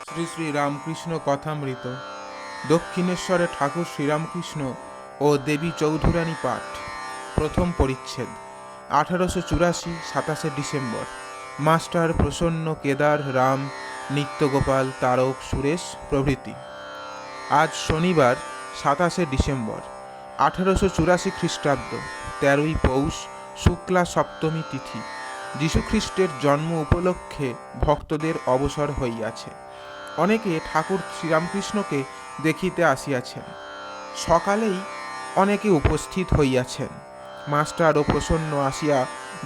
শ্রী শ্রী রামকৃষ্ণ কথামৃত। দক্ষিণেশ্বরে ঠাকুর শ্রীরামকৃষ্ণ ও দেবী চৌধুরানী পাঠ। প্রথম পরিচ্ছেদ। 1884 27 ডিসেম্বর। মাস্টার প্রসন্ন, কেদার, রাম, নিত্যগোপাল, তারক, সুরেশ প্রভৃতি। আজ শনিবার 27 ডিসেম্বর 1884 খ্রিস্টাব্দ, 13ই পৌষ, শুক্লা সপ্তমী তিথি। যীশুখ্রিস্টের জন্ম উপলক্ষে ভক্তদের অবসর হইয়াছে। অনেকে ঠাকুর শ্রীরামকৃষ্ণকে দেখিতে আসিয়াছেন। সকালেই অনেকে উপস্থিত হইয়াছেন। মাস্টার ও প্রসন্ন আসিয়া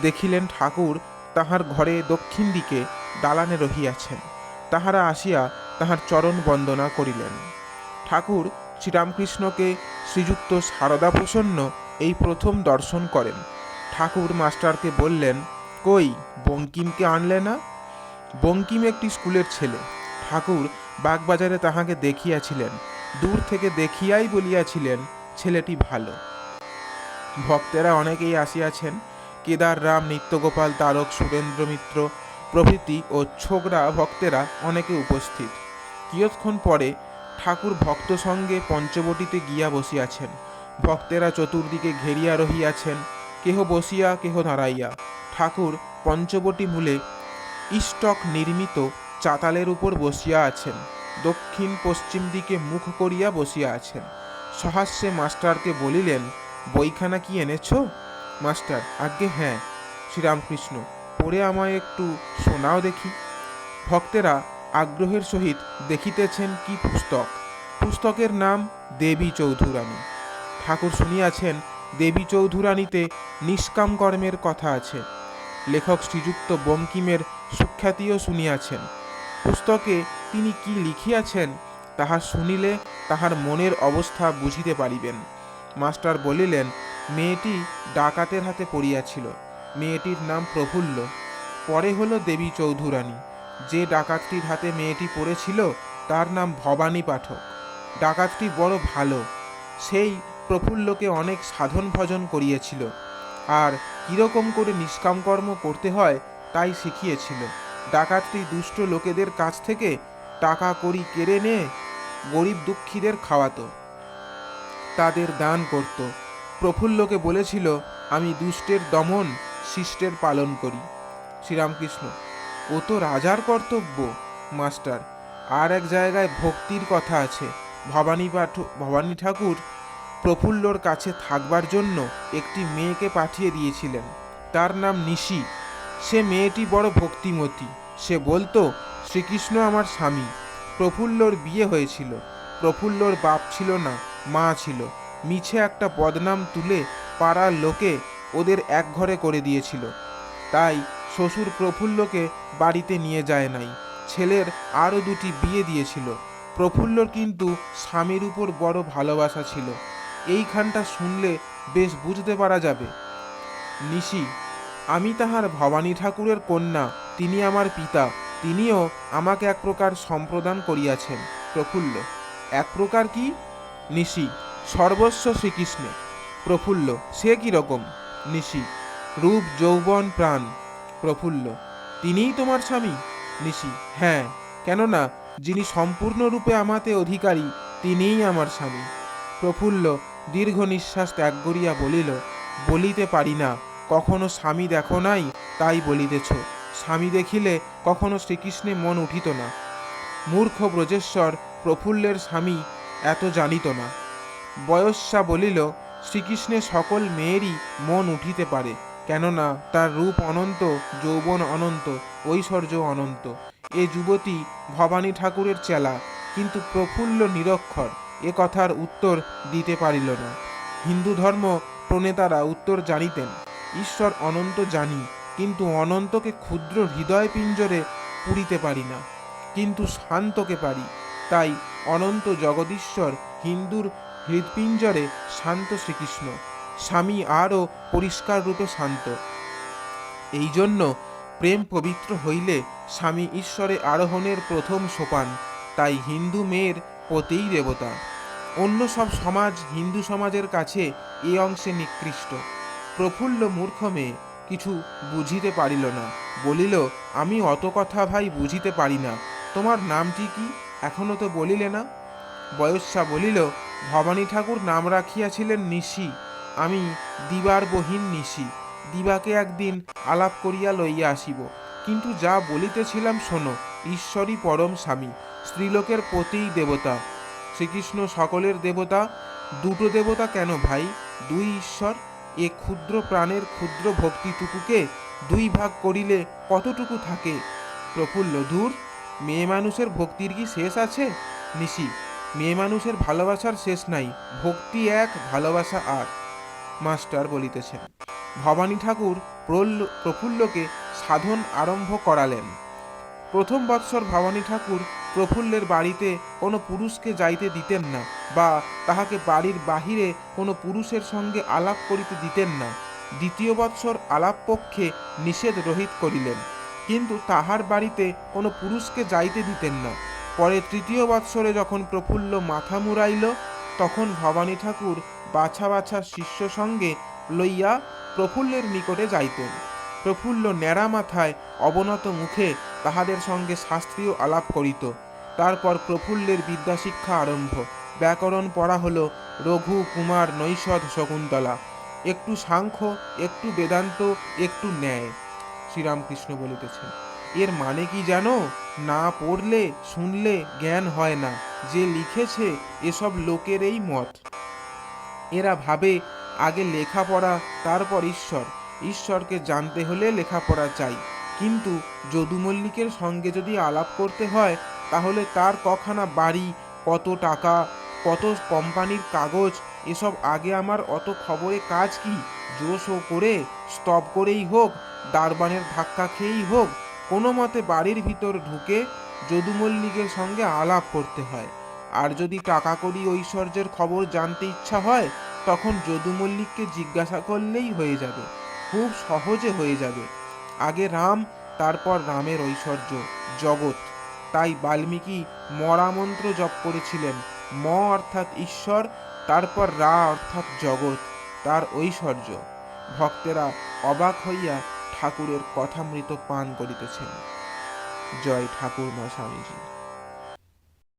দেখিলেন ঠাকুর তাহার ঘরে দক্ষিণ দিকে দালানে রহিয়াছেন। তাহারা আসিয়া তাহার চরণ বন্দনা করিলেন। ঠাকুর শ্রীরামকৃষ্ণকে শ্রীযুক্ত সারদা প্রসন্ন এই প্রথম দর্শন করেন। ঠাকুর মাস্টারকে বললেন, কই বঙ্কিমকে আনলে না? বঙ্কিম একটি স্কুলের ছেলে। ঠাকুর বাগবাজারে তাহাকে দেখিয়াছিলেন। দূর থেকে দেখিয়াই বলিয়াছিলেন, ছেলেটি ভালো। ভক্তেরা অনেকেই আসিয়াছেন। কেদার, রাম, নিত্যগোপাল, তারক, সুরেন্দ্র মিত্র প্রভৃতি ও ছোকরা ভক্তেরা অনেকে উপস্থিত। কিয়ৎক্ষণ পরে ঠাকুর ভক্ত সঙ্গে পঞ্চবটিতে গিয়া বসিয়াছেন। ভক্তেরা চতুর্দিকে ঘেরিয়া রহিয়াছেন, কেহ বসিয়া কেহ দাঁড়াইয়া। ঠাকুর পঞ্চবটি মূলে ইষ্টক নির্মিত চাতালের উপর বসিয়া আছেন। দক্ষিণ পশ্চিম দিকে মুখ করিয়া বসিয়া আছেন। সহাস্যে মাস্টারকে বলিলেন, বইখানা কি এনেছ? মাস্টার, আজ্ঞে হ্যাঁ। শ্রীরামকৃষ্ণ, পড়ে আমায় একটু শোনাও দেখি। ভক্তেরা আগ্রহের সহিত দেখিতেছেন কি পুস্তক। পুস্তকের নাম দেবী চৌধুরানী। ঠাকুর শুনিয়াছেন দেবী চৌধুরানীতে নিষ্কাম কর্মের কথা আছে। লেখক শ্রীযুক্ত বঙ্কিমের সুখ্যাতিও শুনিয়াছেন। পুস্তকে তিনি কি লিখিয়াছেন তাহা শুনিলে তাহার মনের অবস্থা বুঝিতে পারিবেন। মাস্টার বলিলেন, মেয়েটি ডাকাতের হাতে পড়িয়াছিল। মেয়েটির নাম প্রফুল্ল, পরে হলো দেবী চৌধুরানী। যে ডাকাতটির হাতে মেয়েটি পড়েছিল তার নাম ভবানী পাঠক। ডাকাতটি বড় ভালো। সেই প্রফুল্লকে অনেক সাধন ভজন করিয়েছিল, আর কীরকম করে নিষ্কাম কর্ম করতে হয় তাই শিখিয়েছিল। ডাকাতটি দুষ্ট লোকেদের কাছ থেকে টাকা কড়ি কেড়ে নিয়ে গরিব দুঃখীদের খাওয়াতো, তাদের দান করত। প্রফুল্লকে বলেছিল, আমি দুষ্টের দমন, শিষ্টের পালন করি। শ্রীরামকৃষ্ণ, ও তো রাজার কর্তব্য। মাস্টার, আর এক জায়গায় ভক্তির কথা আছে। ভবানী ঠাকুর প্রফুল্লর কাছে থাকবার জন্য একটি মেয়েকে পাঠিয়ে দিয়েছিলেন। তার নাম নিশি। সে মেয়েটি বড় ভক্তিমতী। সে বলতো, শ্রীকৃষ্ণ আমার স্বামী। প্রফুল্লর বিয়ে হয়েছিল। প্রফুল্লর বাপ ছিল না, মা ছিল। মিছে একটা বদনাম তুলে পাড়ার লোকে ওদের এক ঘরে করে দিয়েছিল। তাই শ্বশুর প্রফুল্লকে বাড়িতে নিয়ে যায় নাই। ছেলের আরও দুটি বিয়ে দিয়েছিল। প্রফুল্লর কিন্তু স্বামীর উপর বড় ভালোবাসা ছিল। এইখানটা শুনলে বেশ বুঝতে পারা যাবে। নিশি, আমি তাহার ভবানী ঠাকুরের কন্যা, তিনি আমার পিতা। তিনিও আমাকে এক প্রকার সম্প্রদান করিয়াছেন। প্রফুল্ল, এক প্রকার কি? নিশি, সর্বস্ব শ্রীকৃষ্ণে। প্রফুল্ল, সে কি রকম? নিশি, রূপ, যৌবন, প্রাণ। প্রফুল্ল, তিনিই তোমার স্বামী? নিশি, হ্যাঁ, কেননা যিনি সম্পূর্ণরূপে আমাতে অধিকারী তিনিই আমার স্বামী। প্রফুল্ল দীর্ঘ নিঃশ্বাস ত্যাগ করিয়া বলিল, বলিতে পারি না। কখনো স্বামী দেখো নাই, তাই বলিতেছ। স্বামী দেখিলে কখনো শ্রীকৃষ্ণে মন উঠিত না। মূর্খ ব্রজেশ্বর প্রফুল্লের স্বামী এত জানিত না। বয়স্যা বলিল, শ্রীকৃষ্ণে সকল মেয়েরই মন উঠিতে পারে, কেননা তার রূপ অনন্ত, যৌবন অনন্ত, ঐশ্বর্য অনন্ত। এ যুবতী ভবানী ঠাকুরের চেলা, কিন্তু প্রফুল্ল নিরক্ষর। এ কথার উত্তর দিতে পারিল না। হিন্দু ধর্ম প্রণেতারা উত্তর জানিতেন। ঈশ্বর অনন্ত জানি, কিন্তু অনন্তকে ক্ষুদ্র হৃদয় পিঞ্জরে পুরিতে পারি না, কিন্তু শান্তকে পারি। তাই অনন্ত জগদীশ্বর হিন্দুর হৃৎপিঞ্জরে শান্ত শ্রীকৃষ্ণ। স্বামী আরও পরিষ্কার রূপে শান্ত। এই জন্য প্রেম পবিত্র হইলে স্বামী ঈশ্বরে আরোহণের প্রথম সোপান। তাই হিন্দু মেয়ের পতিই দেবতা। অন্য সব সমাজ হিন্দু সমাজের কাছে এ অংশে নিকৃষ্ট। প্রফুল্ল মূর্খ মেয়ে, কিছু বুঝিতে পারিল না। বলিল, আমি অত কথা ভাই বুঝিতে পারি না। তোমার নামটি কি, এখনো তো বলিলে না? বয়স্যা বলিল, ভবানী ঠাকুর নাম রাখিয়াছিলেন নিশি, আমি দিবার বহিন নিশি। দিবাকে একদিন আলাপ করিয়া লইয়া আসিব। কিন্তু যা বলিতেছিলাম শোনো, ঈশ্বরই পরম স্বামী, স্ত্রীলোকের পতিই দেবতা। শ্রীকৃষ্ণ সকলের দেবতা। দুটো দেবতা কেন ভাই, দুই ঈশ্বর। এ ক্ষুদ্র প্রাণের ক্ষুদ্র ভক্তিটুকুকে দুই ভাগ করিলে কতটুকু থাকে? প্রফুল্ল, দূর, মেয়ে মানুষের ভক্তির কি শেষ আছে? নিশি, মেয়ে মানুষের ভালোবাসার শেষ নাই, ভক্তি এক, ভালোবাসা আর। মাস্টার বলিতেছেন, ভবানী ঠাকুর প্রফুল্লকে সাধন আরম্ভ করালেন। প্রথম বৎসর ভবানী ঠাকুর প্রফুল্লের বাড়িতে কোনো পুরুষকে যাইতে দিতেন না, বা তাহাকে বাড়ির বাহিরে কোনো পুরুষের সঙ্গে আলাপ করিতে দিতেন না। দ্বিতীয় বৎসর আলাপ পক্ষে নিষেধ রহিত করিলেন, কিন্তু তাহার বাড়িতে কোনো পুরুষকে যাইতে দিতেন না। পরে তৃতীয় বৎসরে যখন প্রফুল্ল মাথা মুড়াইল, তখন ভবানী ঠাকুর বাছা বাছা শিষ্য সঙ্গে লইয়া প্রফুল্লের নিকটে যাইতেন। প্রফুল্ল ন্যাড়া মাথায় অবনত মুখে তাহাদের সঙ্গে শাস্ত্রীয় আলাপ করিত। তারপর প্রফুল্লের বিদ্যাশিক্ষা আরম্ভ। ব্যাকরণ পড়া হলো, রঘু, কুমার, নৈষধ, শকুন্তলা, একটু সাংখ্য, একটু বেদান্ত, একটু ন্যায়। শ্রীরামকৃষ্ণ বলিতেছেন, এর মানে কি জানো? না পড়লে শুনলে জ্ঞান হয় না। যে লিখেছে এসব লোকের এই মত। এরা ভাবে আগে লেখাপড়া, তারপর ঈশ্বর। ঈশ্বরকে জানতে হলে লেখাপড়া চাই। কিন্তু যদু মল্লিকের সঙ্গে যদি আলাপ করতে হয়, তাহলে তার কখানা বাড়ি, কত টাকা, কত কোম্পানির কাগজ, এসব আগে আমার অত খবরে কাজ কি? জোশ ও করে, স্তব করেই হোক, দারবানের ধাক্কা খেয়েই হোক, কোনো মতে বাড়ির ভিতর ঢুকে যদু মল্লিকের সঙ্গে আলাপ করতে হয়। আর যদি টাকা করি ঐশ্বর্যের খবর জানতে ইচ্ছা হয়, তখন যদু মল্লিককে জিজ্ঞাসা করলেই হয়ে যাবে, খুব সহজে হয়ে যাবে। আগে রাম, তারপর রামের ঐশ্বর্য, জগৎ। তাই বাল্মীকি মরা মন্ত্র জপ করেছিলেন। ম অর্থাৎ ঈশ্বর, তারপর রা অর্থাৎ জগৎ, তার ঐশ্বর্য। ভক্তেরা অবাক হইয়া ঠাকুরের কথামৃত পান করিতেছেন। জয় ঠাকুর মা স্বামীজি।